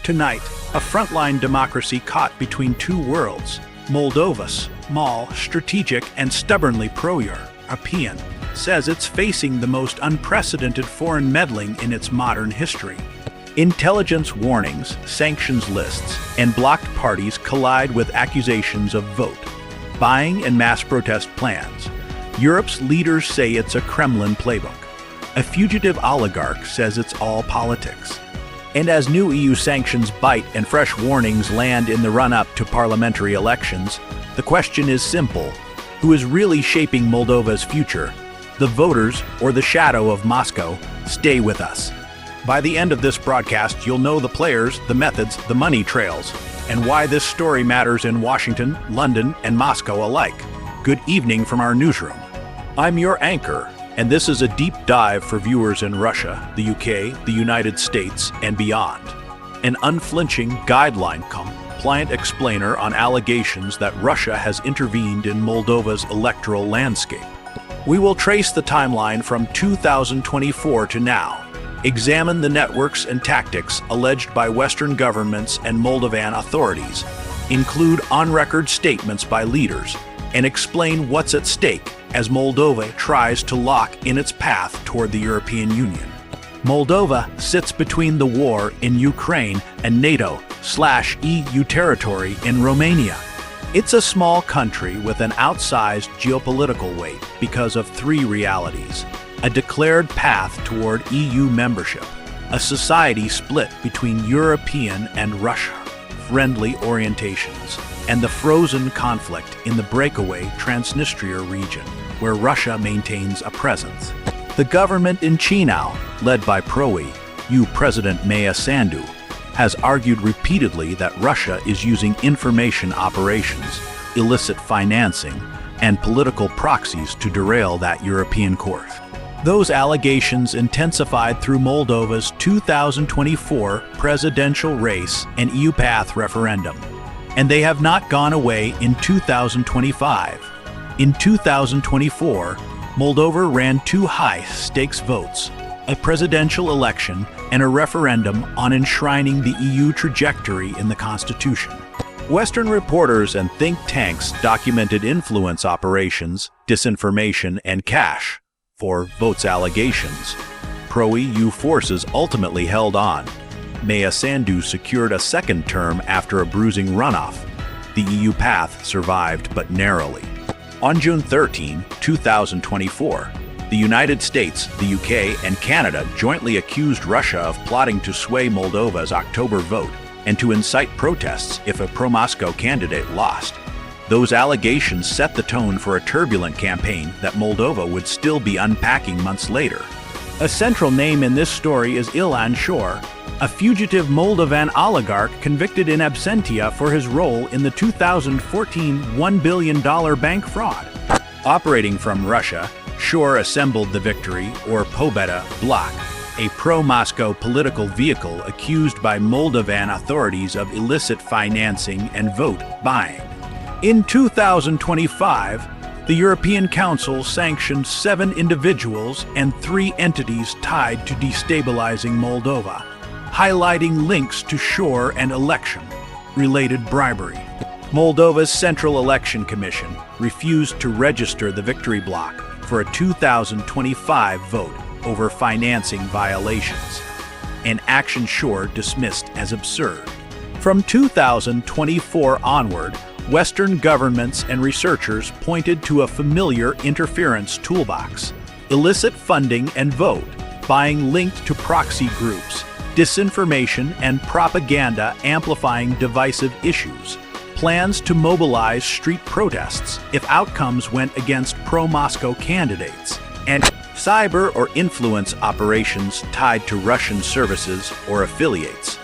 Tonight, a frontline democracy caught between two worlds. Moldova's small, strategic, and stubbornly pro-European says it's facing the most unprecedented foreign meddling in its modern history. Intelligence warnings, sanctions lists, and blocked parties collide with accusations of vote buying and mass protest plans. Europe's leaders say it's a Kremlin playbook. A fugitive oligarch says it's all politics. And as new EU sanctions bite and fresh warnings land in the run-up to parliamentary elections, the question is simple: who is really shaping Moldova's future? The voters or the shadow of Moscow? Stay with us. By the end of this broadcast, you'll know the players, the methods, the money trails, and why this story matters in Washington, London, and Moscow alike. Good evening from our newsroom. I'm your anchor, and this is a deep dive for viewers in Russia, the UK, the United States, and beyond. An unflinching, guideline-compliant explainer on allegations that Russia has intervened in Moldova's electoral landscape. We will trace the timeline from 2024 to now, examine the networks and tactics alleged by Western governments and Moldovan authorities, include on-record statements by leaders, and explain what's at stake as Moldova tries to lock in its path toward the European Union. Moldova sits between the war in Ukraine and NATO/EU territory in Romania. It's a small country with an outsized geopolitical weight because of three realities: a declared path toward EU membership, a society split between European and Russia-friendly orientations, and the frozen conflict in the breakaway Transnistria region, where Russia maintains a presence. The government in Chisinau, led by pro-EU President Maia Sandu, has argued repeatedly that Russia is using information operations, illicit financing, and political proxies to derail that European course. Those allegations intensified through Moldova's 2024 presidential race and EU path referendum, and they have not gone away in 2025. In 2024, Moldova ran two high-stakes votes: a presidential election and a referendum on enshrining the EU trajectory in the Constitution. Western reporters and think tanks documented influence operations, disinformation, and cash for votes allegations. Pro-EU forces ultimately held on. Maia Sandu secured a second term after a bruising runoff. The EU path survived but narrowly. On June 13, 2024, the United States, the UK, and Canada jointly accused Russia of plotting to sway Moldova's October vote and to incite protests if a pro-Moscow candidate lost. Those allegations set the tone for a turbulent campaign that Moldova would still be unpacking months later. A central name in this story is Ilan Shor, a fugitive Moldovan oligarch convicted in absentia for his role in the 2014 $1 billion bank fraud. Operating from Russia, Shor assembled the Victory, or Pobeda, bloc, a pro-Moscow political vehicle accused by Moldovan authorities of illicit financing and vote buying. In 2025, the European Council sanctioned 7 individuals and 3 entities tied to destabilizing Moldova, highlighting links to Shor and election-related bribery. Moldova's Central Election Commission refused to register the Victory bloc for a 2025 vote over financing violations, an action Shor dismissed as absurd. From 2024 onward, Western governments and researchers pointed to a familiar interference toolbox: illicit funding and vote buying linked to proxy groups, disinformation and propaganda amplifying divisive issues, plans to mobilize street protests if outcomes went against pro-Moscow candidates, and cyber or influence operations tied to Russian services or affiliates.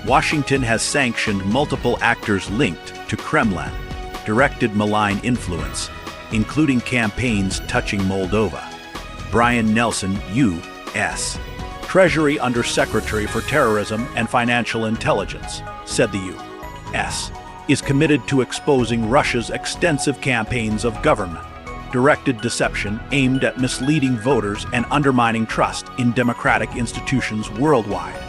Washington has sanctioned multiple actors linked to Kremlin, directed malign influence, including campaigns touching Moldova. Brian Nelson, U.S. Treasury Undersecretary for Terrorism and Financial Intelligence, said the U.S. is committed to exposing Russia's extensive campaigns of government-directed deception aimed at misleading voters and undermining trust in democratic institutions worldwide.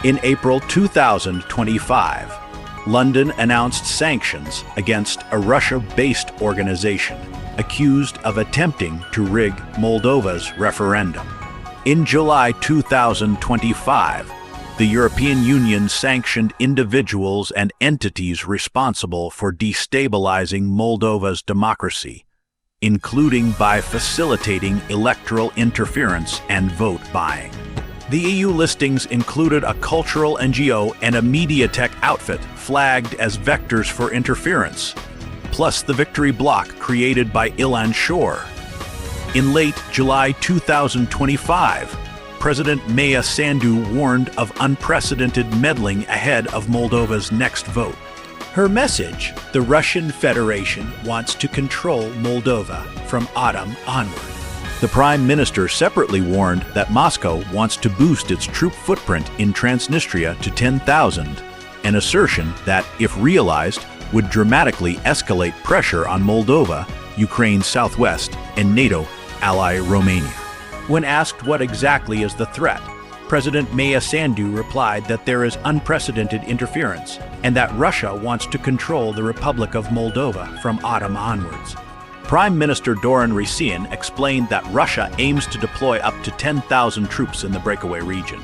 In April 2025, London announced sanctions against a Russia-based organization accused of attempting to rig Moldova's referendum. In July 2025, the European Union sanctioned individuals and entities responsible for destabilizing Moldova's democracy, including by facilitating electoral interference and vote buying. The EU listings included a cultural NGO and a media tech outfit flagged as vectors for interference, plus the victory bloc created by Ilan Shor. In late July 2025, President Maya Sandu warned of unprecedented meddling ahead of Moldova's next vote. Her message: the Russian Federation wants to control Moldova from autumn onward. The Prime Minister separately warned that Moscow wants to boost its troop footprint in Transnistria to 10,000, an assertion that, if realized, would dramatically escalate pressure on Moldova, Ukraine's southwest, and NATO ally Romania. When asked what exactly is the threat, President Maya Sandu replied that there is unprecedented interference and that Russia wants to control the Republic of Moldova from autumn onwards. Prime Minister Doran Risian explained that Russia aims to deploy up to 10,000 troops in the breakaway region,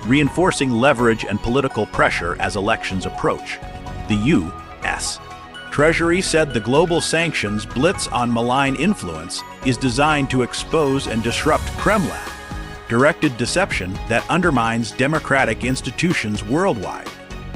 reinforcing leverage and political pressure as elections approach. The U.S. Treasury said the global sanctions blitz on malign influence is designed to expose and disrupt Kremlin, directed deception that undermines democratic institutions worldwide.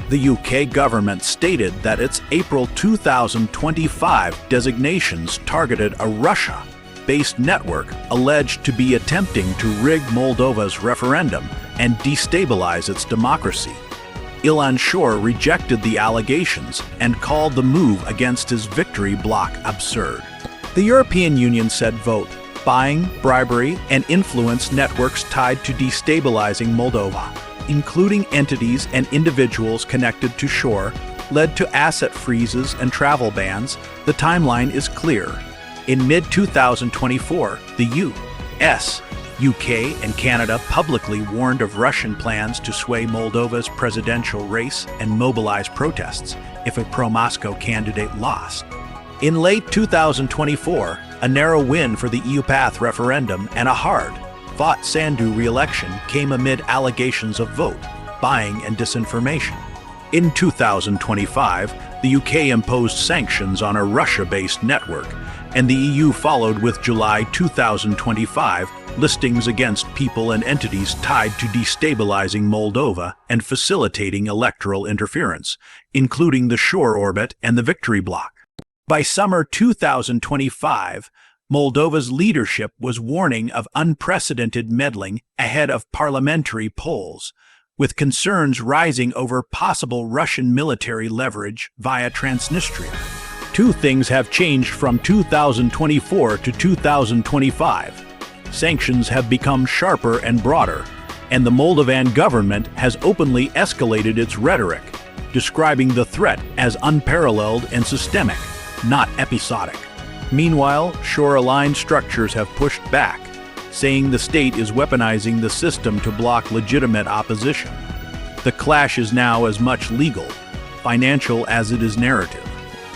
The UK government stated that its April 2025 designations targeted a Russia-based network alleged to be attempting to rig Moldova's referendum and destabilize its democracy. Ilan Shor rejected the allegations and called the move against his victory bloc absurd. The European Union said vote buying, bribery, and influence networks tied to destabilizing Moldova, including entities and individuals connected to Shor, led to asset freezes and travel bans. The timeline is clear. In mid-2024, the U.S., UK, and Canada publicly warned of Russian plans to sway Moldova's presidential race and mobilize protests if a pro-Moscow candidate lost. In late 2024, a narrow win for the EU Path referendum and a hard-fought Sandu re-election came amid allegations of vote buying and disinformation. In 2025, the UK imposed sanctions on a Russia-based network, and the EU followed with July 2025 listings against people and entities tied to destabilizing Moldova and facilitating electoral interference, including the Shor Orbit and the Victory Bloc. By summer 2025, Moldova's leadership was warning of unprecedented meddling ahead of parliamentary polls, with concerns rising over possible Russian military leverage via Transnistria. Two things have changed from 2024 to 2025. Sanctions have become sharper and broader, and the Moldovan government has openly escalated its rhetoric, describing the threat as unparalleled and systemic, not episodic. Meanwhile, Shor-aligned structures have pushed back, saying the state is weaponizing the system to block legitimate opposition. The clash is now as much legal, financial as it is narrative.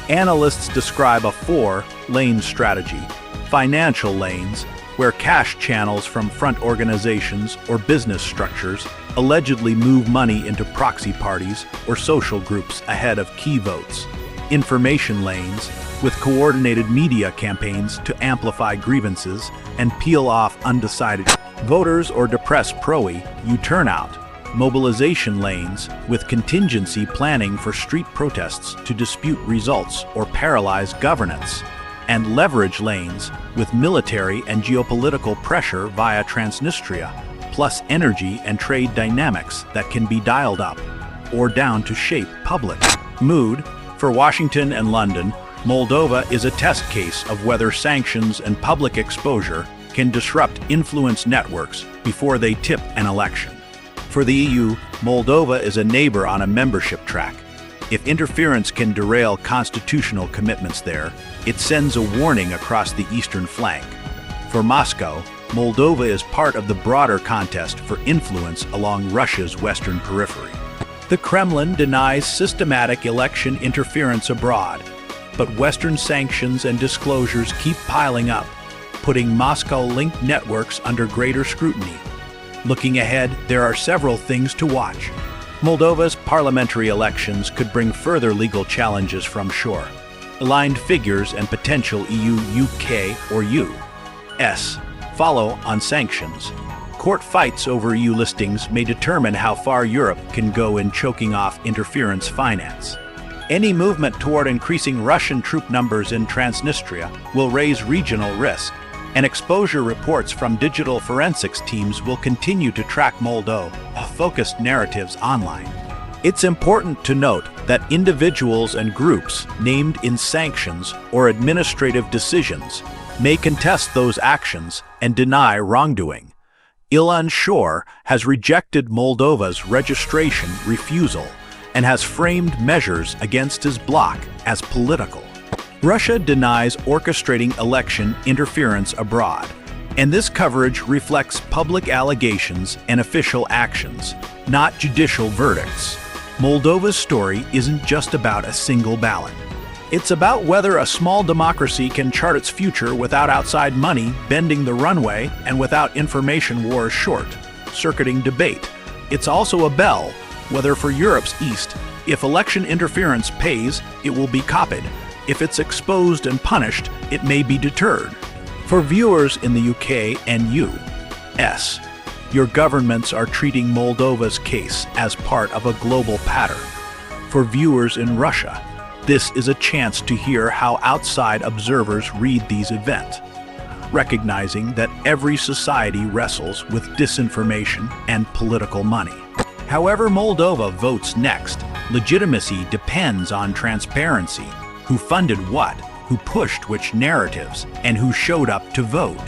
Analysts describe a four-lane strategy: financial lanes, where cash channels from front organizations or business structures allegedly move money into proxy parties or social groups ahead of key votes. Information lanes, with coordinated media campaigns to amplify grievances and peel off undecided voters or depress pro-EU turnout. Mobilization lanes, with contingency planning for street protests to dispute results or paralyze governance. And leverage lanes, with military and geopolitical pressure via Transnistria, plus energy and trade dynamics that can be dialed up or down to shape public mood. For Washington and London, Moldova is a test case of whether sanctions and public exposure can disrupt influence networks before they tip an election. For the EU, Moldova is a neighbor on a membership track. If interference can derail constitutional commitments there, it sends a warning across the eastern flank. For Moscow, Moldova is part of the broader contest for influence along Russia's western periphery. The Kremlin denies systematic election interference abroad, but Western sanctions and disclosures keep piling up, putting Moscow-linked networks under greater scrutiny. Looking ahead, there are several things to watch. Moldova's parliamentary elections could bring further legal challenges from shore. Aligned figures and potential EU-UK or U.S. follow on sanctions. Court fights over EU listings may determine how far Europe can go in choking off interference finance. Any movement toward increasing Russian troop numbers in Transnistria will raise regional risk, and exposure reports from digital forensics teams will continue to track Moldova-focused narratives online. It's important to note that individuals and groups named in sanctions or administrative decisions may contest those actions and deny wrongdoing. Ilan Shor has rejected Moldova's registration refusal and has framed measures against his bloc as political. Russia denies orchestrating election interference abroad, and this coverage reflects public allegations and official actions, not judicial verdicts. Moldova's story isn't just about a single ballot. It's about whether a small democracy can chart its future without outside money bending the runway and without information wars short-circuiting debate. It's also a bell, whether for Europe's East, if election interference pays, it will be copied. If it's exposed and punished, it may be deterred. For viewers in the UK and US, your governments are treating Moldova's case as part of a global pattern. For viewers in Russia, this is a chance to hear how outside observers read these events, recognizing that every society wrestles with disinformation and political money. However Moldova votes next, legitimacy depends on transparency. Who funded what, who pushed which narratives, and who showed up to vote.